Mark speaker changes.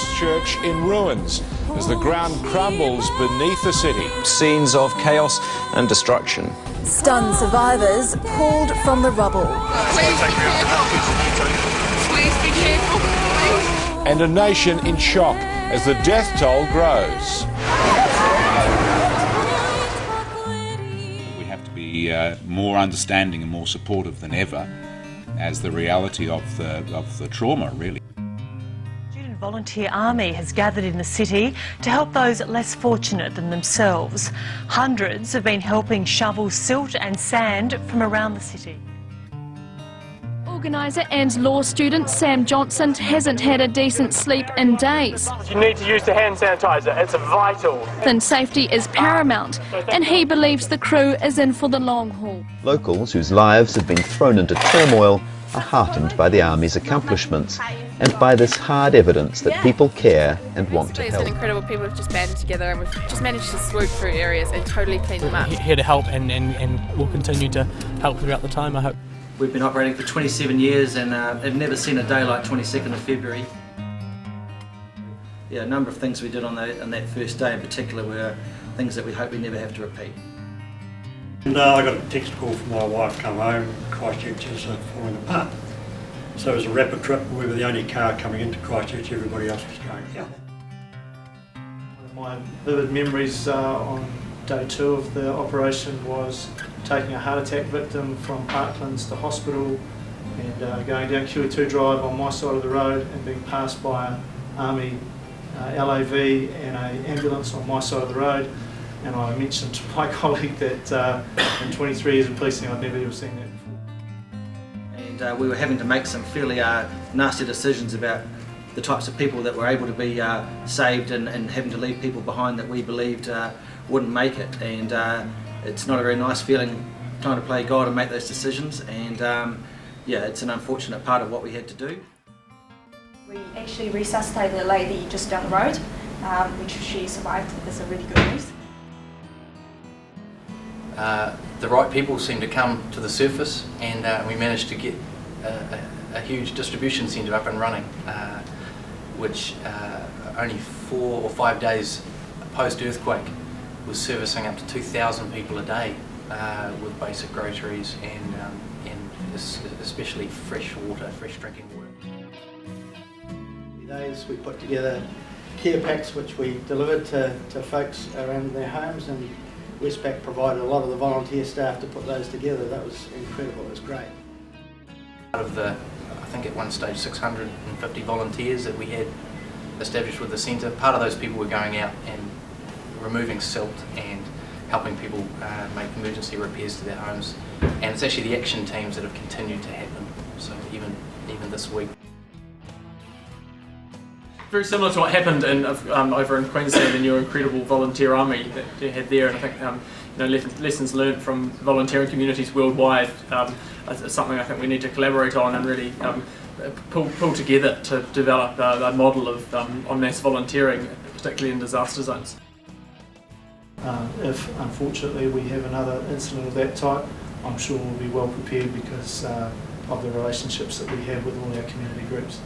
Speaker 1: Christchurch in ruins as the ground crumbles beneath the city.
Speaker 2: Scenes of chaos and destruction.
Speaker 3: Stunned survivors pulled from the rubble.
Speaker 4: Please be careful. Please be careful. Please.
Speaker 1: And a nation in shock as the death toll grows.
Speaker 5: We have to be more understanding and more supportive than ever as the reality of the trauma, really.
Speaker 6: Student Volunteer Army has gathered in the city to help those less fortunate than themselves. Hundreds have been helping shovel silt and sand from around the city.
Speaker 7: Organiser and law student Sam Johnson hasn't had a decent sleep in days.
Speaker 8: You need to use the hand sanitizer, it's vital.
Speaker 7: Then safety is paramount, and he believes the crew is in for the long haul.
Speaker 9: Locals whose lives have been thrown into turmoil are heartened by the Army's accomplishments and by this hard evidence that people care and want to
Speaker 10: It's
Speaker 9: help.
Speaker 10: been incredible. People have just banded together and we've just managed to swoop through areas and totally clean them up.
Speaker 8: Here to help and we'll continue to help throughout the time, I hope.
Speaker 11: We've been operating for 27 years and have never seen a day like 22nd of February. Yeah, a number of things we did on that first day in particular were things that we hope we never have to repeat.
Speaker 12: And I got a text call from my wife, come home, Christchurch is falling apart. So it was a rapid trip, we were the only car coming into Christchurch, everybody else was going out.
Speaker 8: My vivid memories on day 2 of the operation was taking a heart attack victim from Parklands to hospital and going down QE2 Drive on my side of the road and being passed by an Army LAV and an ambulance on my side of the road. And I mentioned to my colleague that in 23 years of policing I'd never ever seen that before.
Speaker 11: And we were having to make some fairly nasty decisions about the types of people that were able to be saved and having to leave people behind that we believed wouldn't make it. And it's not a very nice feeling trying to play God and make those decisions, and yeah, it's an unfortunate part of what we had to do.
Speaker 13: We actually resuscitated a lady just down the road, which she survived. That's a really good news.
Speaker 14: The right people seemed to come to the surface, and we managed to get a huge distribution centre up and running, which only 4 or 5 days post-earthquake was servicing up to 2,000 people a day with basic groceries and especially fresh water, fresh drinking water.
Speaker 8: Days we put together care packs which we delivered to folks around their homes, and Westpac provided a lot of the volunteer staff to put those together. That was incredible, it was great.
Speaker 14: Out of the, I think at one stage 650 volunteers that we had established with the centre, part of those people were going out and removing silt and helping people make emergency repairs to their homes, and it's actually the action teams that have continued to happen, so even this week.
Speaker 8: Very similar to what happened over in Queensland in your incredible volunteer army that you had there, and I think lessons learned from volunteering communities worldwide is something I think we need to collaborate on and really pull together to develop a model of en masse volunteering, particularly in disaster zones. If unfortunately we have another incident of that type, I'm sure we'll be well prepared because of the relationships that we have with all our community groups.